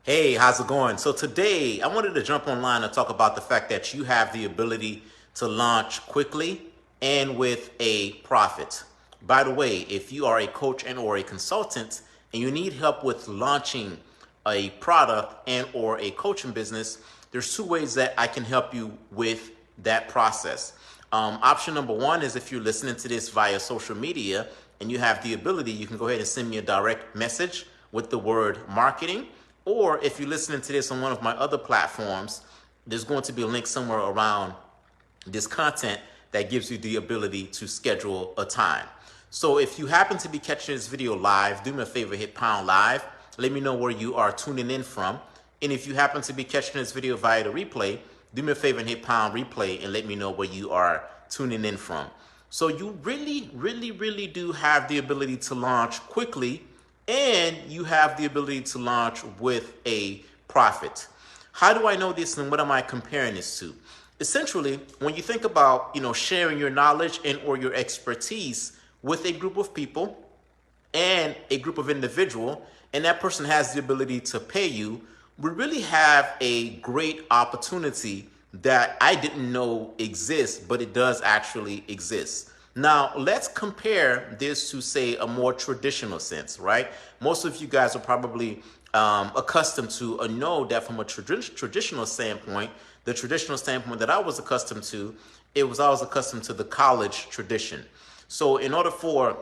Hey, how's it going? So today I wanted to jump online and talk about the fact that you have the ability to launch quickly and with a profit. By the way, if you are a coach and or a consultant and you need help with launching a product and or a coaching business, there's two ways that I can help you with that process. Option number one is if you're listening to this via social media and you have the ability, you can go ahead and send me a direct message with the word marketing. Or if you're listening to this on one of my other platforms, there's going to be a link somewhere around this content that gives you the ability to schedule a time. So if you happen to be catching this video live, do me a favor, hit pound live. Let me know where you are tuning in from. And if you happen to be catching this video via the replay, do me a favor and hit pound replay and let me know where you are tuning in from. So you really do have the ability to launch quickly, and you have the ability to launch with a profit. How do I know this, and what am I comparing this to? Essentially, when you think about, sharing your knowledge and or your expertise with a group of people and a group of individual, and that person has the ability to pay you, we really have a great opportunity that I didn't know exists, but it does actually exist. Now, let's compare this to, say, a more traditional sense, right? Most of you guys are probably accustomed to or know that from a traditional standpoint, the traditional standpoint that I was accustomed to, I was accustomed to the college tradition. So in order for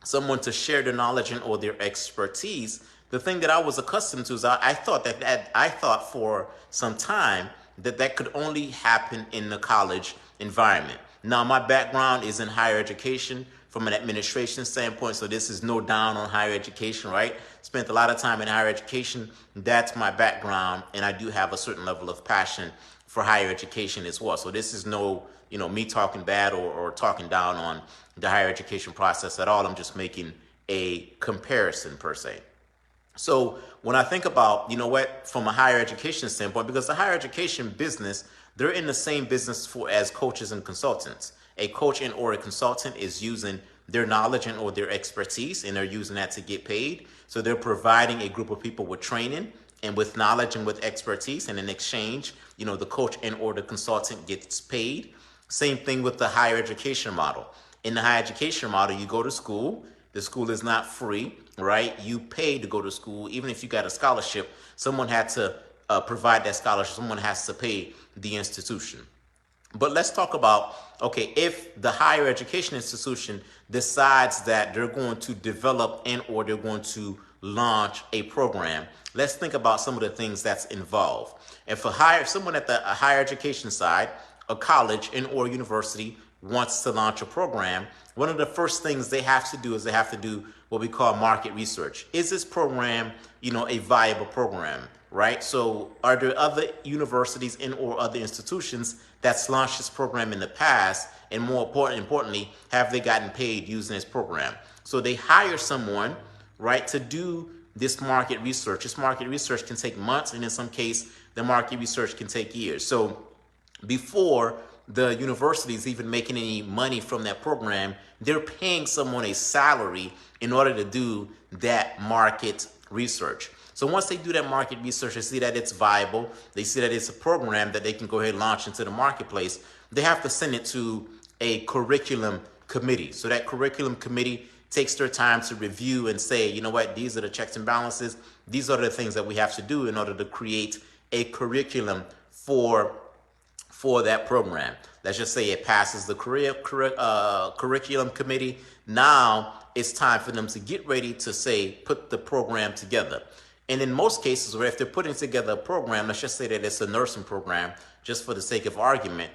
someone to share their knowledge and or their expertise, the thing that I was accustomed to is I thought I thought for some time that could only happen in the college environment. Now, my background is in higher education from an administration standpoint, so this is no down on higher education, right? Spent a lot of time in higher education. That's my background, and I do have a certain level of passion for higher education as well. So this is no, me talking bad or talking down on the higher education process at all. I'm just making a comparison per se. So when I think about, from a higher education standpoint, because the higher education business, they're in the same business as coaches and consultants. A coach and or a consultant is using their knowledge and or their expertise, and they're using that to get paid. So they're providing a group of people with training and with knowledge and with expertise, and in exchange, the coach and or the consultant gets paid. Same thing with the higher education model. In the higher education model, you go to school. The school is not free, right? You pay to go to school. Even if you got a scholarship, someone had to provide that scholarship. Someone has to pay the institution. But let's talk about, okay, if the higher education institution decides that they're going to develop and or they're going to launch a program, let's think about some of the things that's involved. If someone at the higher education side, a college and or university wants to launch a program, one of the first things they have to do is they have to do what we call market research. Is this program, a viable program, right? So are there other universities and or other institutions that's launched this program in the past? And more importantly, have they gotten paid using this program? So they hire someone, right, to do this market research. This market research can take months, and in some case, the market research can take years. So before the university is even making any money from that program, they're paying someone a salary in order to do that market research. So once they do that market research, they see that it's viable, they see that it's a program that they can go ahead and launch into the marketplace, they have to send it to a curriculum committee. So that curriculum committee takes their time to review and say, you know what, these are the checks and balances. These are the things that we have to do in order to create a curriculum for that program. Let's just say it passes the curriculum committee. Now it's time for them to get ready to say, put the program together. And in most cases, where if they're putting together a program, let's just say that it's a nursing program, just for the sake of argument,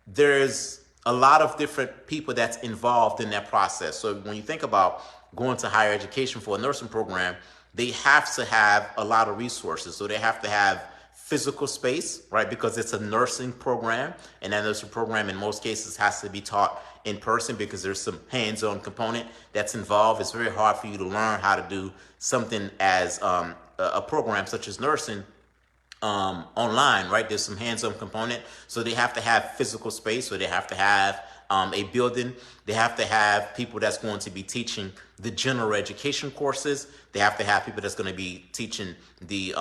there's a lot of different people that's involved in that process. So when you think about going to higher education for a nursing program, they have to have a lot of resources. So they have to have physical space, right? Because it's a nursing program, and that nursing program in most cases has to be taught in person because there's some hands-on component that's involved. It's very hard for you to learn how to do something as a program such as nursing online, right? There's some hands-on component. So they have to have physical space, so they have to have a building. They have to have people that's going to be teaching the general education courses. They have to have people that's going to be teaching the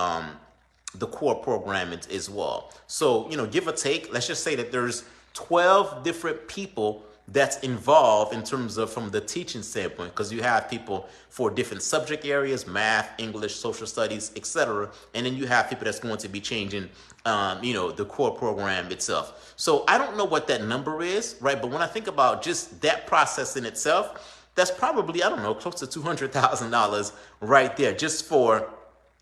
the core program as well. So, give or take, let's just say that there's 12 different people that's involved in terms of from the teaching standpoint, because you have people for different subject areas, math, English, social studies, etc. And then you have people that's going to be changing, the core program itself. So I don't know what that number is, right? But when I think about just that process in itself, that's probably, I don't know, close to $200,000 right there just for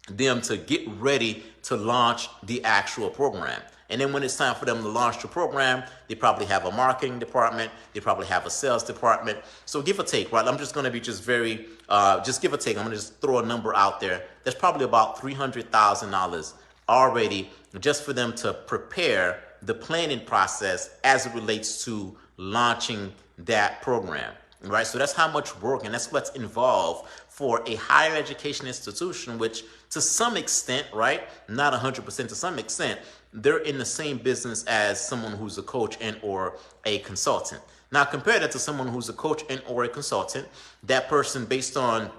them to get ready to launch the actual program. And then when it's time for them to launch the program, they probably have a marketing department, they probably have a sales department. So give or take, right? I'm just going to be just very, just give or take. I'm going to just throw a number out there. There's probably about $300,000 already just for them to prepare the planning process as it relates to launching that program. Right, so that's how much work and that's what's involved for a higher education institution, which to some extent, right, not 100%, to some extent, they're in the same business as someone who's a coach and or a consultant. Now compare that to someone who's a coach and or a consultant. That person, based on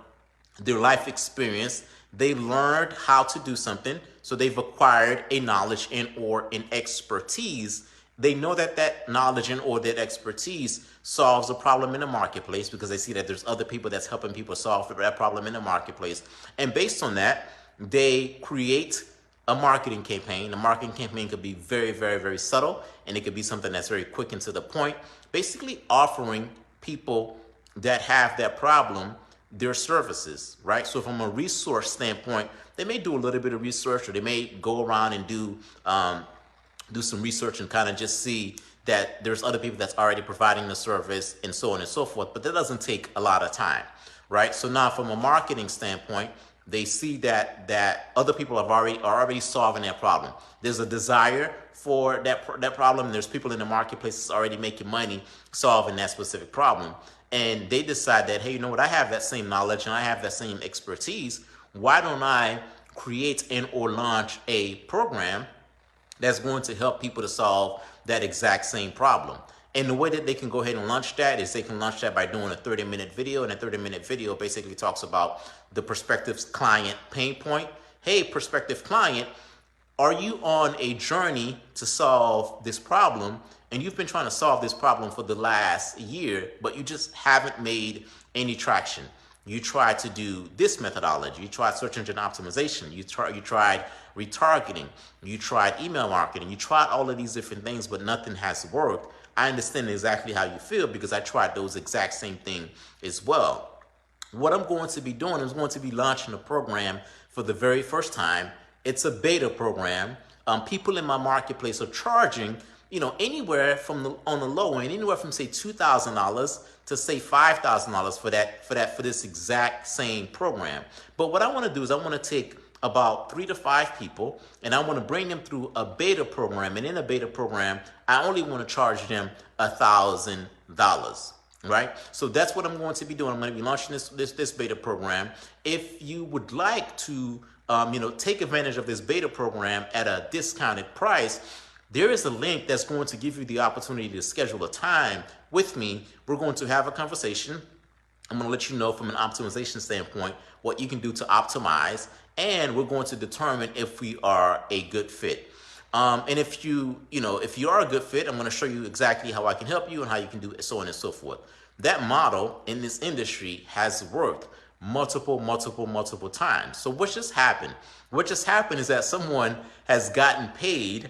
their life experience, they learned how to do something, so they've acquired a knowledge and or an expertise. They know that that knowledge and or that expertise solves a problem in the marketplace because they see that there's other people that's helping people solve that problem in the marketplace. And based on that, they create a marketing campaign. The marketing campaign could be very, very, very subtle, and it could be something that's very quick and to the point, basically offering people that have that problem their services, right? So from a resource standpoint, they may do a little bit of research, or they may go around and do some research and kind of just see that there's other people that's already providing the service and so on and so forth. But that doesn't take a lot of time, right? So now from a marketing standpoint, they see that other people are already solving that problem. There's a desire for that problem. There's people in the marketplace that's already making money solving that specific problem. And they decide that, hey, you know what? I have that same knowledge and I have that same expertise. Why don't I create and or launch a program that's going to help people to solve that exact same problem? And the way that they can go ahead and launch that is they can launch that by doing a 30-minute video. And a 30-minute video basically talks about the prospective client pain point. Hey, prospective client, are you on a journey to solve this problem? And you've been trying to solve this problem for the last year, but you just haven't made any traction. You tried to do this methodology. You tried search engine optimization. You tried retargeting. You tried email marketing. You tried all of these different things, but nothing has worked. I understand exactly how you feel because I tried those exact same thing as well. What I'm going to be doing is going to be launching a program for the very first time. It's a beta program. People in my marketplace are charging, anywhere from on the low end, anywhere from say $2,000 to say $5,000 for this exact same program. But what I want to do is I want to take about 3 to 5 people and I want to bring them through a beta program. And in a beta program, I only want to charge them $1,000. Right? So that's what I'm going to be doing. I'm going to be launching this beta program. If you would like to take advantage of this beta program at a discounted price, there is a link that's going to give you the opportunity to schedule a time with me. We're going to have a conversation. I'm going to let you know from an optimization standpoint what you can do to optimize, and we're going to determine if we are a good fit. And if you are a good fit, I'm going to show you exactly how I can help you and how you can do it, so on and so forth. That model in this industry has worked multiple times. So what just happened? What just happened is that someone has gotten paid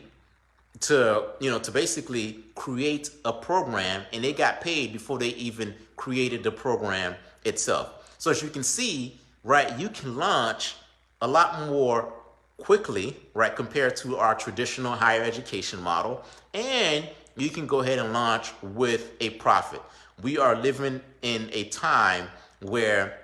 to basically create a program, and they got paid before they even created the program itself. So as you can see, right, you can launch a lot more quickly, right, compared to our traditional higher education model, and you can go ahead and launch with a profit. We are living in a time where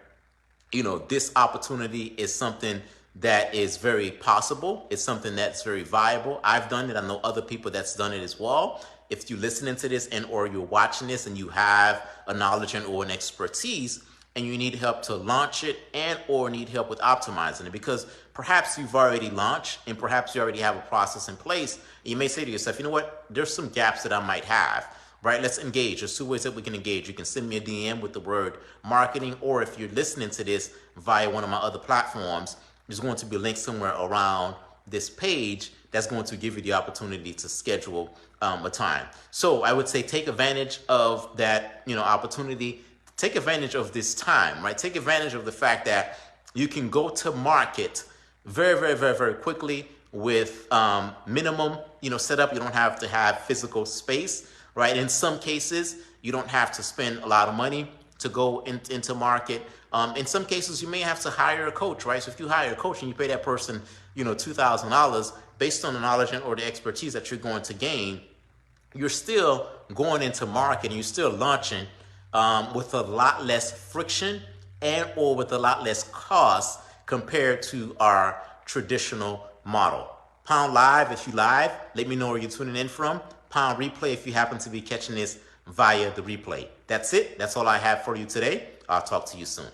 this opportunity is something that is very possible. It's something that's very viable. I've done it. I know other people that's done it as well. If you're listening to this and or you're watching this and you have a knowledge and or an expertise and you need help to launch it and or need help with optimizing it, because perhaps you've already launched and perhaps you already have a process in place, you may say to yourself, you know what, there's some gaps that I might have. Right? Let's engage. There's 2 ways that we can engage. You can send me a DM with the word marketing, or if you're listening to this via one of my other platforms, there's going to be a link somewhere around this page that's going to give you the opportunity to schedule a time. So I would say take advantage of that, opportunity. Take advantage of this time, right? Take advantage of the fact that you can go to market very, very, very, very quickly with minimum, setup. You don't have to have physical space, right? In some cases, you don't have to spend a lot of money to go into market. In some cases, you may have to hire a coach, right? So if you hire a coach and you pay that person, $2,000 based on the knowledge and or the expertise that you're going to gain, you're still going into market and you're still launching with a lot less friction and or with a lot less cost compared to our traditional model. Pound live if you live. Let me know where you're tuning in from. Pound replay if you happen to be catching this via the replay. That's it. That's all I have for you today. I'll talk to you soon.